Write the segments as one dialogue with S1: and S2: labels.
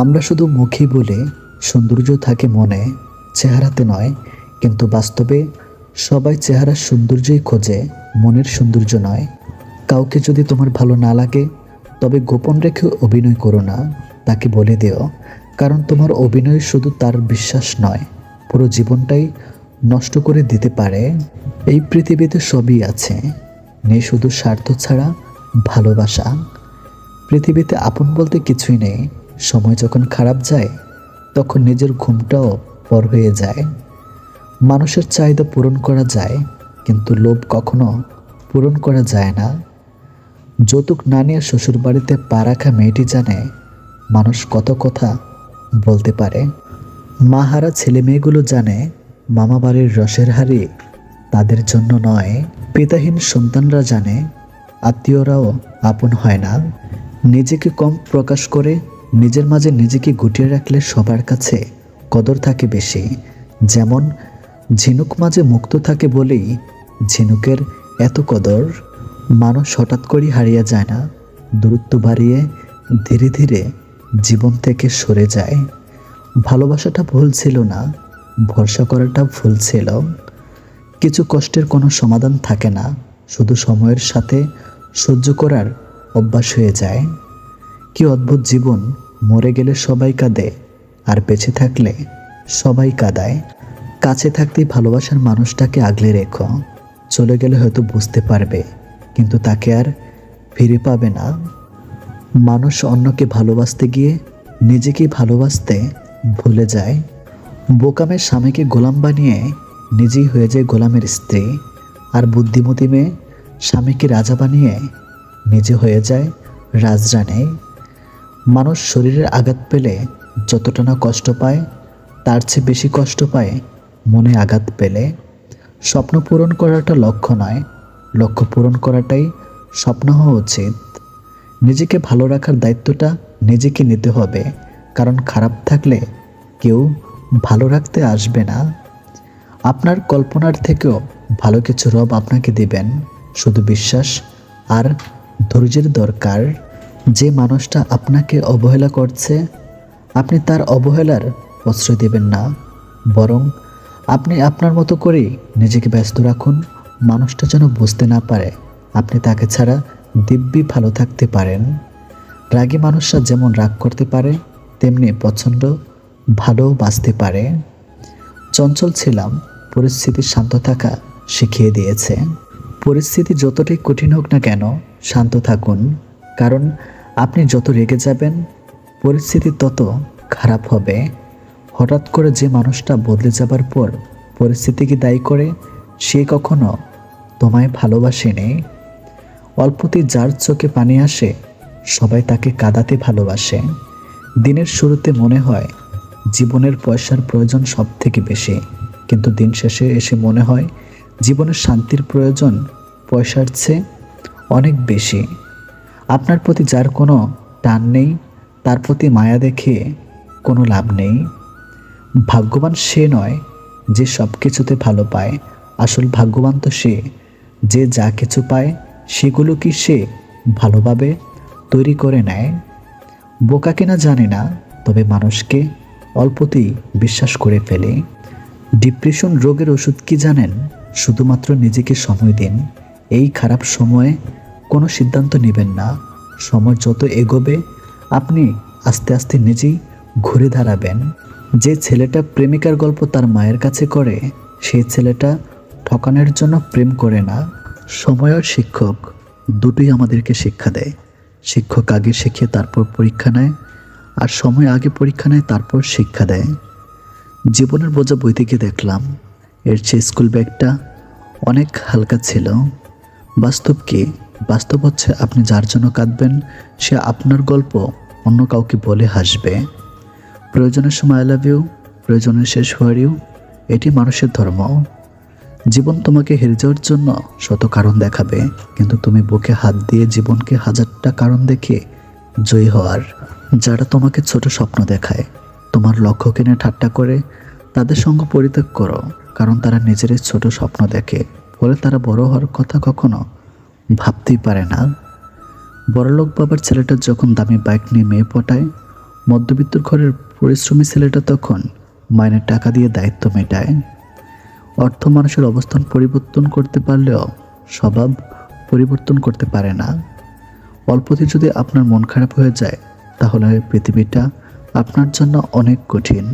S1: আমরা শুধু মুখে বলে সৌন্দর্য থাকে মনে, চেহারাতে নয়। কিন্তু বাস্তবে সবাই চেহারার সৌন্দর্যই খোঁজে, মনের সৌন্দর্য নয়। কাউকে যদি তোমার ভালো না লাগে, তবে গোপন রেখে অভিনয় করো না, তাকে বলে দিও। কারণ তোমার অভিনয় শুধু তার বিশ্বাস নয়, পুরো জীবনটাই নষ্ট করে দিতে পারে। এই পৃথিবীতে সবই আছে, নেই শুধু স্বার্থ ছাড়া ভালোবাসা। পৃথিবীতে আপন বলতে কিছুই নেই। সময় যখন খারাপ যায়, তখন নিজের ঘুমটাও পর হয়ে যায়। মানুষের চাহিদা পূরণ করা যায়, কিন্তু লোভ কখনো পূরণ করা যায় না। যৌতুক না নিয়ে শ্বশুরবাড়িতে পা রাখা মেয়েটি জানে মানুষ কত কথা বলতে পারে। মাহারা ছেলে মেয়েগুলো জানে মামা বাড়ির রসের হাড়ি তাদের জন্য নয়। পিতাহীন সন্তানরা জানে আত্মীয়রাও আপন হয় না। নিজেকে কম প্রকাশ করে নিজের মাঝে নিজেকে গুটিয়ে রাখলে সবার কাছে কদর থাকে বেশি। যেমন ঝিনুক মাঝে মুক্ত থাকে বলেই ঝিনুকের এত কদর। মানুষ হঠাৎ করে হারিয়ে যায় না, দূরত্ব বাড়িয়ে ধীরে ধীরে জীবন থেকে সরে যায়। ভালোবাসাটা ভুল ছিল না, ভরসা করাটা ভুল ছিল। কিছু কষ্টের কোনো সমাধান থাকে না, শুধু সময়ের সাথে সহ্য করার অভ্যাস হয়ে যায়। কি অদ্ভুত জীবন, মরে গেলে সবাই কাঁদে, আর বেঁচে থাকলে সবাই কাঁদায়। কাছে থাকতেই ভালোবাসার মানুষটাকে আগলে রেখো, চলে গেলে হয়তো বুঝতে পারবে, কিন্তু তাকে আর ফিরে পাবে না। মানুষ অন্যকে ভালোবাসতে গিয়ে নিজেকে ভালোবাসতে ভুলে যায়। বোকামের স্বামীকে গোলাম বানিয়ে নিজেই হয়ে যায় গোলামের স্ত্রী। আর বুদ্ধিমতী মেয়ে স্বামীকে রাজা বানিয়ে নিজে হয়ে যায় রাজরানী। মানুষ শরীরের আঘাত পেলে যতটা না কষ্ট পায়, তার চেয়ে বেশি কষ্ট পায় মনে আঘাত পেলে। স্বপ্ন পূরণ করাটা লক্ষ্য নয়, লক্ষ্য পূরণ করাটাই স্বপ্ন হওয়া উচিত। নিজেকে ভালো রাখার দায়িত্বটা নিজেকে নিতে হবে, কারণ খারাপ থাকলে কেউ ভালো রাখতে আসবে না। আপনার কল্পনার থেকেও ভালো কিছু রব আপনাকে দিবেন, শুধু বিশ্বাস আর ধৈর্যের দরকার। যে মানুষটা আপনাকে অবহেলা করছে, আপনি তার অবহেলার প্রশ্রয় দেবেন না, বরং আপনি আপনার মতো করেই নিজেকে ব্যস্ত রাখুন। মানুষটা যেন বুঝতে না পারে আপনি তাকে ছাড়া দিব্যি ভালো থাকতে পারেন। রাগী মানুষরা যেমন রাগ করতে পারে, তেমনি প্রচণ্ড ভালো বাঁচতে পারে। চঞ্চল ছিলাম, পরিস্থিতি শান্ত থাকা শিখিয়ে দিয়েছে। পরিস্থিতি যতটাই কঠিন হোক না কেন, শান্ত থাকুন, কারণ আপনি যত রেগে যাবেন পরিস্থিতি তত খারাপ হবে। হঠাৎ করে যে মানুষটা বদলে যাবার পর পরিস্থিতিকে দায়ী করে, সে কখনো তোমায় ভালোবাসেনি। অল্পতেই যার চোখে পানি আসে, সবাই তাকে কাঁদাতে ভালোবাসে। দিনের শুরুতে মনে হয় জীবনের পয়সার প্রয়োজন সব থেকে বেশি, কিন্তু দিন শেষে এসে মনে হয় জীবনের শান্তির প্রয়োজন পয়সার চেয়ে অনেক বেশি। আপনার প্রতি যার কোনো টান নেই, তার প্রতি মায়া দেখে কোনো লাভ নেই। ভাগ্যবান সে নয় যে সব কিছুতে ভালো পায়, আসল ভাগ্যবান তো সে যে যা কিছু পায় সেগুলো কি সে ভালোভাবে তৈরি করে নেয়। বোকা কিনা জানি না, তবে মানুষকে অল্পতেই বিশ্বাস করে ফেলে। ডিপ্রেশন রোগের ওষুধ কি জানেন? শুধুমাত্র নিজেকে সময় দিন। এই খারাপ সময়ে কোনো সিদ্ধান্ত নেবেন না। সময় যত এগোবে আপনি আস্তে আস্তে নিজেই ঘুরে দাঁড়াবেন। যে ছেলেটা প্রেমিকার গল্প তার মায়ের কাছে করে, সেই ছেলেটা ঠকানোর জন্য প্রেম করে না। সময় আর শিক্ষক দুটোই আমাদেরকে শিক্ষা দেয়। শিক্ষক আগে শিখিয়ে তারপর পরীক্ষা নেয়, আর সময় আগে পরীক্ষা নেয় তারপর শিক্ষা দেয়। জীবনের বোঝা বইতে গিয়ে দেখলাম এর চেয়ে স্কুল ব্যাগটা অনেক হালকা ছিল। বাস্তব কি? বাস্তব হচ্ছে আপনি যার জন্য কাঁদবেন সে আপনার গল্প অন্য কাউকে বলে হাসবে। প্রয়োজনের সময় আই লাভ ইউ, প্রয়োজনের শেষ হওয়ার ইউ, এটি মানুষের ধর্ম। জীবন তোমাকে হেরে যাওয়ার জন্য শত কারণ দেখাবে, কিন্তু তুমি বুকে হাত দিয়ে জীবনকে হাজারটা কারণ দেখে জয়ী হওয়ার। যারা তোমাকে ছোট স্বপ্ন দেখায়, তোমার লক্ষ্যকে নিয়ে ঠাট্টা করে, তাদের সঙ্গ পরিত্যাগ করো, কারণ তারা নিজেরাই ছোট স্বপ্ন দেখে, ফলে তারা বড় হওয়ার কথা কখনো ভাবতেই পারে না। বড়লোক বাবার ছেলেটা যখন দামি বাইক নিয়ে মেয়ে পটায়, মধ্যবিত্ত ঘরের পরিশ্রমী ছেলেটা তখন মাইনের টাকা দিয়ে দায়িত্ব মেটায়। অর্থ মানুষের অবস্থান পরিবর্তন করতে পারলেও স্বভাব পরিবর্তন করতে পারে না। অল্পতে যদি আপনার মন খারাপ হয়ে যায় তাহলে পৃথিবীটা আপনার জন্য অনেক কঠিন।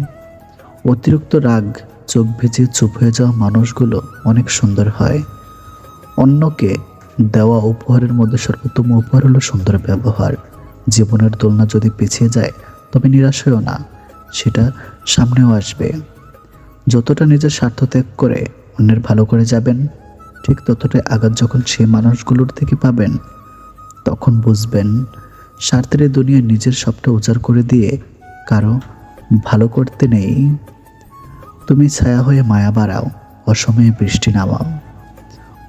S1: অতিরিক্ত রাগ চোখ ভিজিয়ে চুপ হয়ে যাওয়া মানুষগুলো অনেক সুন্দর হয়। অন্যকে দেওয়া উপহারের মধ্যে সর্বোত্তম উপহার হলো সুন্দর ব্যবহার। জীবনের দোলনা যদি পিছিয়ে যায় তবে নিরাশ হয়েও না, সেটা সামনেও আসবে। যতটা নিজের স্বার্থ ত্যাগ করে অন্যের ভালো করে যাবেন, ঠিক ততটাই আঘাত যখন সেই মানুষগুলোর থেকে পাবেন তখন বুঝবেন স্বার্থের এই দুনিয়ায় নিজের সবটা উজাড় করে দিয়ে কারো ভালো করতে নেই। তুমি ছায়া হয়ে মায়া বাড়াও, অসময়ে বৃষ্টি নামাও।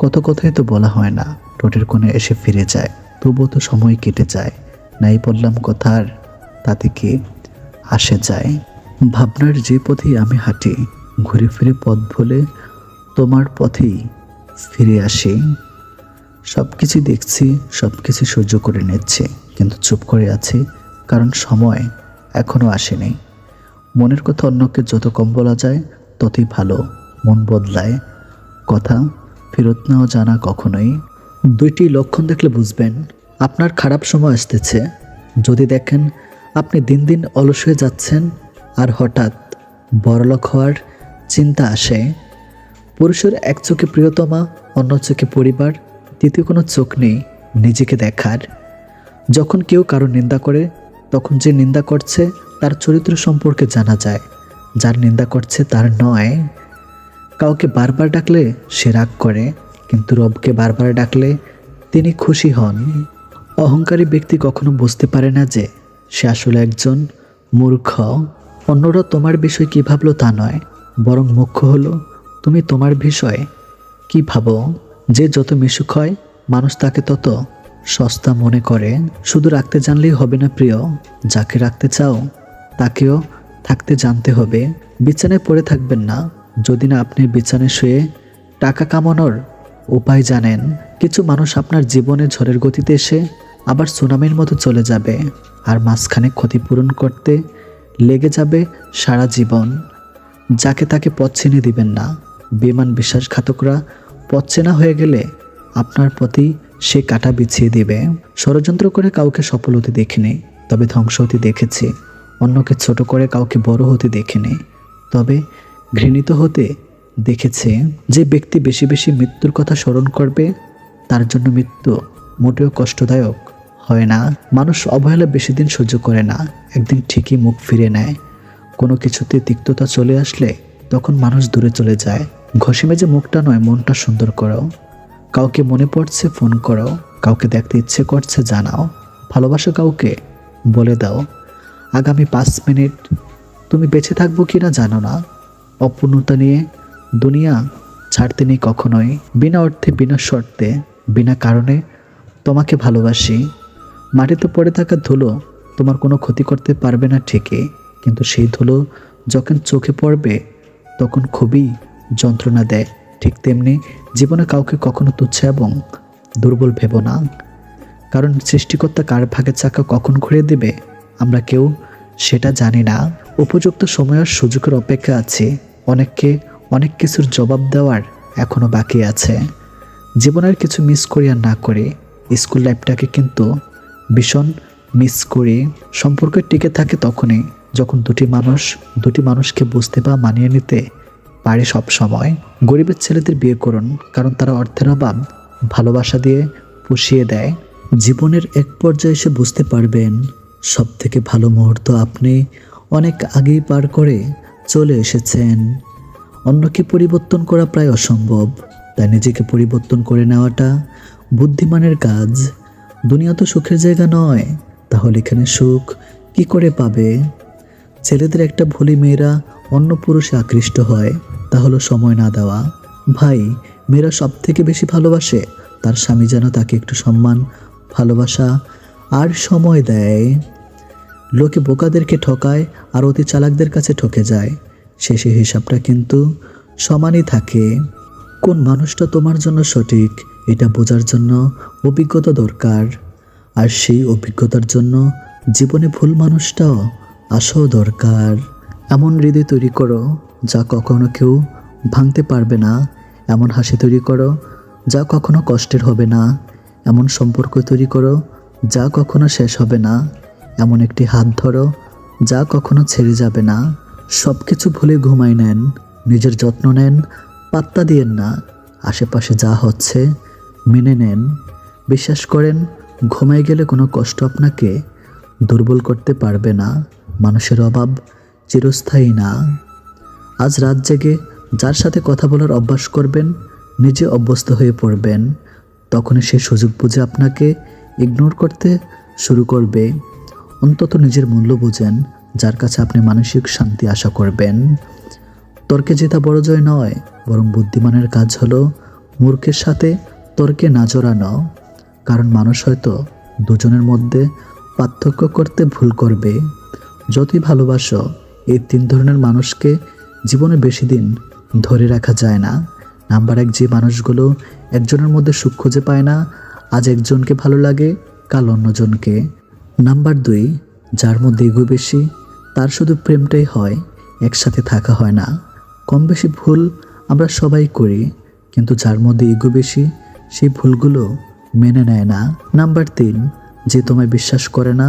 S1: কত কথাই তো বলা হয় না, ঠোঁটের কোণে এসে ফিরে যায়, তবুও তো সময় কেটে যায়। নাই বললাম কথার, তাতে কি আসে যায়। ভাবনার যে পথেই আমি হাঁটি, ঘুরে ফিরে পথ ভুলে তোমার পথেই ফিরে আসি। সব কিছু দেখছি, সব কিছু সহ্য করে নিচ্ছি, কিন্তু চুপ করে আছি কারণ সময় এখনো আসেনি। মনের কথা অন্যকে যত কম বলা যায় ততই ভালো। মন বদলায়, কথা ফেরত নেওয়া জানা কখনোই। দুইটি লক্ষণ দেখলে বুঝবেন আপনার খারাপ সময় আসতেছে। যদি দেখেন আপনি দিন দিন অলস হয়ে যাচ্ছেন আর হঠাৎ বড়লোক হওয়ার চিন্তা আসে। পুরুষের এক চোখে প্রিয়তমা, অন্য চোখে পরিবার, তৃতীয় কোনো চোখ নেই নিজেকে দেখার। যখন কেউ কারো নিন্দা করে তখন যে নিন্দা করছে তার চরিত্র সম্পর্কে জানা যায়, যার নিন্দা করছে তার নয়। কাউকে বারবার ডাকলে সে রাগ করে, কিন্তু রবকে বারবার ডাকলে তিনি খুশি হন। অহংকারী ব্যক্তি কখনো বুঝতে পারে না যে সে আসলে একজন মূর্খ। অন্যরা তোমার বিষয় কী ভাবলো তা নয়, বরং মুখ্য হলো তুমি তোমার বিষয় কি ভাবো। যে যত মিশুক হয় মানুষ তাকে তত সস্তা মনে করে। শুধু রাখতে জানলেই হবে না প্রিয়, যাকে রাখতে চাও তাকেও থাকতে জানতে হবে। বিছানায় পড়ে থাকবেন না যদি না আপনি বিছানায় শুয়ে টাকা কামানোর উপায় জানেন। কিছু মানুষ আপনার জীবনে ঝড়ের গতিতে এসে আবার সুনামির মতো চলে যাবে, আর মাঝখানে ক্ষতিপূরণ করতে লেগে যাবে সারা জীবন। যাকে তাকে পথ চিনে দিবেন না। বেমান বিশ্বাসঘাতকরা পথ চেনা হয়ে গেলে আপনার প্রতি সে কাঁটা বিছিয়ে দিবে। ষড়যন্ত্র করে কাউকে সফল হতে দেখিনি, তবে ধ্বংস হতে দেখেছি। অন্যকে ছোট করে কাউকে বড় হতে দেখিনি, তবে ঘৃণিত হতে দেখেছে। যে ব্যক্তি বেশি বেশি মৃত্যুর কথা স্মরণ করবে তার জন্য মৃত্যু মোটেও কষ্টদায়ক হয় না। মানুষ অবহেলা বেশি দিন সহ্য করে না, একদিন ঠিকই মুখ ফিরে নেয়। কোনো কিছুতে তিক্ততা চলে আসলে তখন মানুষ দূরে চলে যায়। ঘষে মেজে মুখটা নয়, মনটা সুন্দর করো। কাউকে মনে পড়ছে ফোন করো, কাউকে দেখতে ইচ্ছে করছে জানাও। ভালোবাসো কাউকে বলে দাও। আগামী 5 মিনিট তুমি বেঁচে থাকবো কিনা জানো না। অপূর্ণতা নিয়ে দুনিয়া ছাড়তে নেই কখনোই। বিনা অর্থে, বিনা শর্তে, বিনা কারণে তোমাকে ভালোবাসি। মাটিতে পড়ে থাকা ধুলো তোমার কোনো ক্ষতি করতে পারবে না ঠিকই, কিন্তু সেই ধুলো যখন চোখে পড়বে তখন খুবই যন্ত্রণা দেয়। ঠিক তেমনি জীবনে কাউকে কখনো তুচ্ছ এবং দুর্বল ভেবো না, কারণ সৃষ্টিকর্তা কার ভাগের চাকা কখন ঘুরিয়ে দেবে আমরা কেউ সেটা জানি না। উপযুক্ত সময়ের সুযোগের অপেক্ষা আছে। অনেককে অনেক কিছুর জবাব দেওয়ার এখনো বাকি আছে। জীবনের কিছু মিস করি আর না করে স্কুল লাইফটাকে কিন্তু ভীষণ মিস করি। সম্পর্ক টিকে থাকে তখনই যখন দুটি মানুষকে বুঝতে বা মানিয়ে নিতে পারে। সব সময় গরিবের ছেলেদের বিয়ে করুন, কারণ তারা অর্থের অভাব ভালোবাসা দিয়ে পুষিয়ে দেয়। জীবনের এক পর্যায়ে এসে বুঝতে পারবেন সব থেকে ভালো মুহূর্ত আপনি অনেক আগেই পার করে চলে এসেছেন। অন্যকে পরিবর্তন করা প্রায় অসম্ভব, তাই নিজেকে পরিবর্তন করে নেওয়াটা বুদ্ধিমানের কাজ। দুনিয়া তো সুখের জায়গা নয়, তাহলে এখানে সুখ কি করে পাবে? ছেলেদের একটা ভুলি মেয়েরা অন্য পুরুষে আকৃষ্ট হয়, তা হলো সময় না দেওয়া। ভাই, মেয়েরা সব থেকে বেশি ভালোবাসে তার স্বামী যেন তাকে একটু সম্মান, ভালোবাসা আর সময় দেয়। লোকে বোকাদেরকে ঠকায় আর অতি চালাকদের কাছে ঠকে যায়। শেষে হিসাবটা কিন্তু সমানই থাকে। কোন মানুষটা তোমার জন্য সঠিক এটা বোঝার জন্য অভিজ্ঞতা দরকার, আর সেই অভিজ্ঞতার জন্য জীবনে ভুল মানুষটাও আসো দরকার। এমন হৃদয় তৈরি করো যা কখনো কেউ ভাঙতে পারবে না। এমন হাসি তৈরি করো যা কখনো কষ্টের হবে না। এমন সম্পর্ক তৈরি করো যা কখনো শেষ হবে না। এমন একটি হাত ধরো যা কখনো ছেড়ে যাবে না। সব কিছু ভুলে ঘুমাই নেন, নিজের যত্ন নেন, পাত্তা দিয়েন না। আশেপাশে যা হচ্ছে মেনে নেন। বিশ্বাস করেন, ঘুমাই গেলে কোনো কষ্ট আপনাকে দুর্বল করতে পারবে না। মানুষের অভাব চিরস্থায়ী না। আজ রাত জেগে যার সাথে কথা বলার অভ্যাস করবেন, নিজে অভ্যস্ত হয়ে পড়বেন। তখনই সে সুযোগ বুঝে আপনাকে ইগনোর করতে শুরু করবে। অন্তত নিজের মূল্য বুঝেন, যার কাছে আপনি মানসিক শান্তি আশা করবেন। তর্কে জেতা বড় জয় নয়, বরং বুদ্ধিমানের কাজ হলো মূর্খের সাথে তর্কে না জড়ানো। কারণ মানুষ হয়তো দুজনের মধ্যে পার্থক্য করতে ভুল করবে। যতই ভালোবাসো, এই 3 ধরনের মানুষকে জীবনে বেশি দিন ধরে রাখা যায় না। নাম্বার 1, যে মানুষগুলো একজনের মধ্যে সুখ খুঁজে পায় না, আজ একজনকে ভালো লাগে, কাল অন্যজনকে। নাম্বার 2, যার মধ্যে ইগো বেশি, তার শুধু প্রেমটাই হয়, একসাথে থাকা হয় না। কম বেশি ভুল আমরা সবাই করি, কিন্তু যার মধ্যে ইগো বেশি, সেই ভুলগুলো মেনে নেয় না। নাম্বার 3, যে তোমায় বিশ্বাস করে না।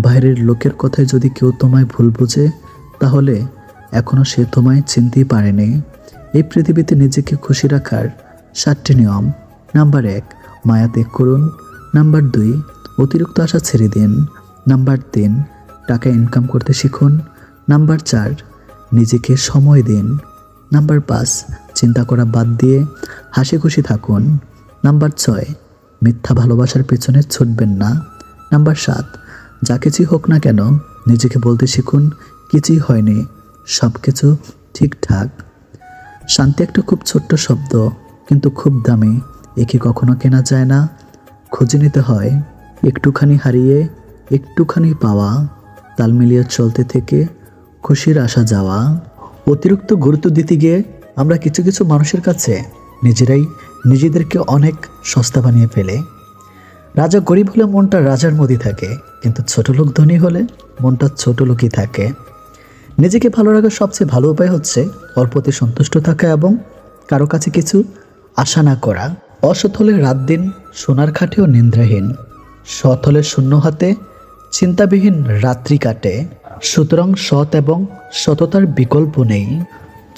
S1: বাইরের লোকের কথায় যদি কেউ তোমায় ভুল বুঝে, তাহলে এখনও সে তোমায় চিনতেই পারেনি। এই পৃথিবীতে নিজেকে খুশি রাখার 7টি নিয়ম। নাম্বার 1, মায়া ত্যাগ করুন। নাম্বার 2, অতিরিক্ত আশা ছেড়ে দিন। নাম্বার 3, টাকা ইনকাম করতে শিখুন। নাম্বার 4, নিজেকে সময় দিন। নাম্বার 5, চিন্তা করা বাদ দিয়ে হাসি খুশি থাকুন। নাম্বার 6, মিথ্যা ভালোবাসার পেছনে ছুটবেন না। নাম্বার 7, যা কিছুই হোক না কেন নিজেকে বলতে শিখুন, কিছুই হয়নি, সব কিছু ঠিকঠাক। শান্তি একটা খুব ছোট্ট শব্দ, কিন্তু খুব দামি। একে কখনো কেনা যায় না, খুঁজে নিতে হয়। একটুখানি হারিয়ে একটুখানি পাওয়া, তাল মিলিয়ে চলতে থেকে খুশির আসা যাওয়া। অতিরিক্ত গুরুত্ব দিতে গিয়ে আমরা কিছু কিছু মানুষের কাছে নিজেরাই নিজেদেরকে অনেক সস্তা বানিয়ে ফেলে। রাজা গরিব হলে মনটা রাজার মধ্যে থাকে, কিন্তু ছোট লোক ধনী হলে মনটা ছোট লোকই থাকে। নিজেকে ভালো রাখার সবচেয়ে ভালো উপায় হচ্ছে অল্পতে সন্তুষ্ট থাকা এবং কারো কাছে কিছু আশা না করা। অসৎ হলে রাত দিন সোনার খাটেও নিন্দ্রাহীন, সৎ হলে শূন্য হাতে চিন্তাবিহীন রাত্রি কাটে। সুতরাং সৎ এবং সততার বিকল্প নেই।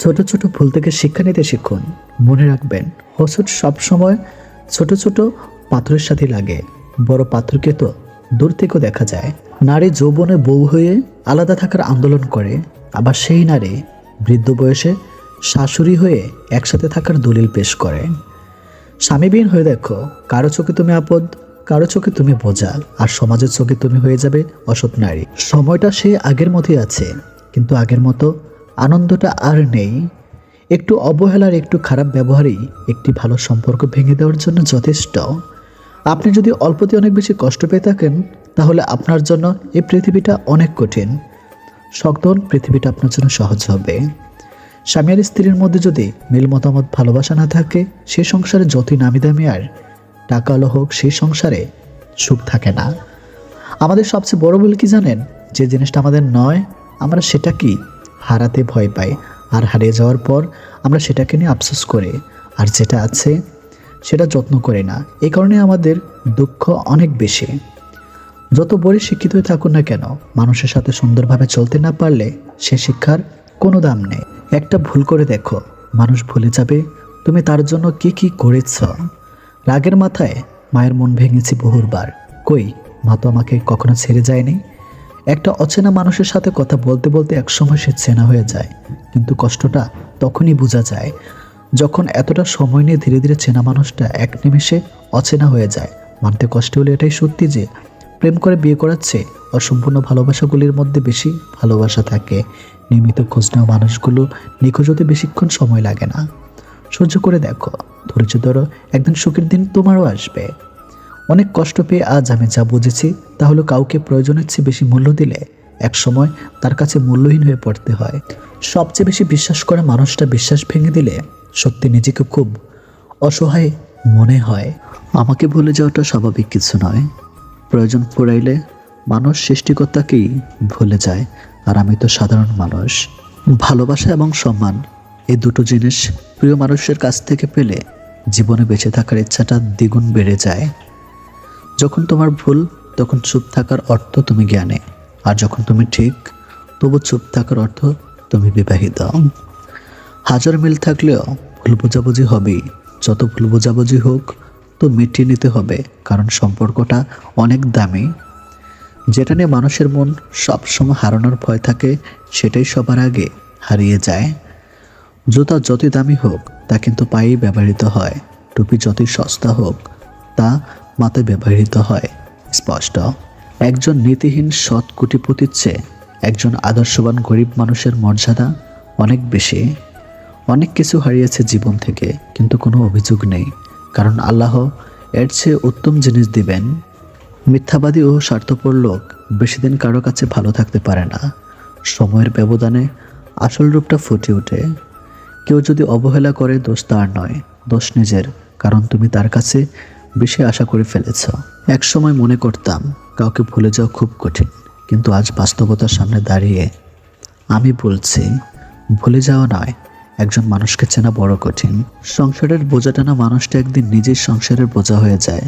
S1: ছোট ছোট ভুল থেকে শিক্ষা নিতে শিখুন। মনে রাখবেন, হোঁচট সবসময় ছোট ছোট পাথরের সাথে লাগে, বড় পাথরকে তো দূর থেকেও দেখা যায়। নারী যৌবনে বউ হয়ে আলাদা থাকার আন্দোলন করে, আবার সেই নারী বৃদ্ধ বয়সে শাশুড়ি হয়ে একসাথে থাকার দলিল পেশ করে। স্বামীবিহীন হয়ে দেখো, কারো চোখে তুমি আপদ, কারো চোখে তুমি বোঝা, আর সমাজের চোখে তুমি হয়ে যাবে অসৎ নারী। সময়টা সে আগের মতোই আছে, কিন্তু আগের মতো আনন্দটা আর নেই। একটু অবহেলার, একটু খারাপ ব্যবহারই একটি ভালো সম্পর্ক ভেঙে দেওয়ার জন্য যথেষ্ট। আপনি যদি অল্পতে অনেক বেশি কষ্ট পেয়ে থাকেন, তাহলে আপনার জন্য এই পৃথিবীটা অনেক কঠিন। শক্ত হন, পৃথিবীটা আপনার জন্য সহজ হবে। স্বামী আর স্ত্রীর মধ্যে যদি মিল মতামত ভালোবাসা না থাকে, সেই সংসারে যতই নামি দামি আর টাকালো হোক, সেই সংসারে সুখ থাকে না। আমাদের সবচেয়ে বড় ভুল কি জানেন? যে জিনিসটা আমাদের নয়, আমরা সেটা কি হারাতে ভয় পাই, আর হারিয়ে যাওয়ার পর আমরা সেটাকে নিয়ে আফসোস করি, আর যেটা আছে সেটা যত্ন করি না। এই কারণে আমাদের দুঃখ অনেক বেশি। যত বড় শিক্ষিত হয়ে থাকুন না কেন, মানুষের সাথে সুন্দরভাবে চলতে না পারলে সে শিক্ষার কোনো দাম নেই। একটা ভুল করে দেখো, মানুষ ভুলে যাবে তুমি তার জন্য কি কি করেছ। রাগের মাথায় মায়ের মন ভেঙেছি বহুবার, কই মা তো আমাকে কখনো ছেড়ে যায়নি। একটা অচেনা মানুষের সাথে কথা বলতে বলতে একসময় সে চেনা হয়ে যায়, কিন্তু কষ্টটা তখনই বোঝা যায় যখন এতটা সময় নিয়ে ধীরে ধীরে চেনা মানুষটা এক নিমেষে অচেনা হয়ে যায়। মানতে কষ্ট হলে এটাই সত্যি যে প্রেম করে বিয়ে করাচ্ছে অসম্পূর্ণ ভালোবাসাগুলির মধ্যে বেশি ভালোবাসা থাকে। নিয়মিত খোঁজ নেওয়া মানুষগুলো নিখোঁজ হতে বেশিক্ষণ সময় লাগে না। সহ্য করে দেখো, ধৈর্য ধরো, একদিন সুখের দিন তোমারও আসবে। অনেক কষ্ট পেয়ে আজ আমি যা বুঝেছি, তাহলে কাউকে প্রয়োজনের চেয়ে বেশি মূল্য দিলে একসময় তার কাছে মূল্যহীন হয়ে পড়তে হয়। সবচেয়ে বেশি বিশ্বাস করা মানুষটা বিশ্বাস ভেঙে দিলে সত্যি নিজেকে খুব অসহায় মনে হয়। আমাকে ভুলে যাওয়াটা স্বাভাবিক কিছু নয়। প্রয়োজন পড়াইলে মানুষ সৃষ্টিকর্তাকেই ভুলে যায়। আর আমি তো সাধারণ মানুষ। ভালোবাসা এবং সম্মান এই দুটো জিনিস প্রিয় মানুষের কাছ থেকে পেলে জীবনে বেঁচে থাকার ইচ্ছাটা দ্বিগুণ বেড়ে যায়। যখন তোমার ভুল তখন চুপ থাকার অর্থ তুমি জ্ঞানে, আর যখন তুমি ঠিক তবু চুপ থাকার অর্থ তুমি বিবাহিত। হাজার মিল থাকলেও ভুল বোঝাবুঝি হবেই। যত ভুল বোঝাবুঝি হোক তো মিটিয়ে নিতে হবে, কারণ সম্পর্কটা অনেক দামি। যেটা নিয়ে মানুষের মন সবসময় হারানোর ভয় থাকে সেটাই সবার আগে হারিয়ে যায়। জুতা যতই দামি হোক তা কিন্তু পায়েই ব্যবহৃত হয়। টুপি যতই সস্তা হোক তা মাথায় ব্যবহৃত হয়। স্পষ্ট। একজন নীতিহীন সৎ কোটিপতির চেয়ে একজন আদর্শবান গরিব মানুষের মর্যাদা অনেক বেশি। অনেক কিছু হারিয়েছে জীবন থেকে, কিন্তু কোনো অভিযোগ নেই, কারণ আল্লাহ এর চেয়ে উত্তম জিনিস দিবেন। মিথ্যাবাদী ও স্বার্থপর লোক বেশি দিন কারো কাছে ভালো থাকতে পারে না। সময়ের ব্যবধানে আসল রূপটা ফুটে ওঠে। কেউ যদি অবহেলা করে দোষ তার নয়, দোষ নিজের, কারণ তুমি তার কাছে বেশি আশা করে ফেলেছ। এক সময় মনে করতাম কাউকে ভুলে যাওয়া খুব কঠিন, কিন্তু আজ বাস্তবতার সামনে দাঁড়িয়ে আমি বলছি ভুলে যাওয়া নয়, একজন মানুষকে চেনা বড় কঠিন। সংসারের বোঝা টানা মানুষটা একদিন নিজের সংসারের বোঝা হয়ে যায়।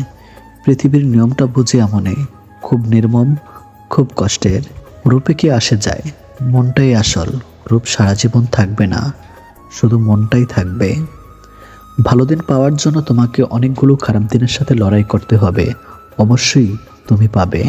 S1: পৃথিবীর নিয়মটা বুঝি এমনই, খুব নির্মম, খুব কষ্টের। রূপে কি আসে যায়, মনটাই আসল। রূপ সারা জীবন থাকবে না, শুধু মনটাই থাকবে। ভালো দিন পাওয়ার জন্য তোমাকে অনেকগুলো খারাপ দিনের সাথে লড়াই করতে হবে, অবশ্যই তুমি পাবে।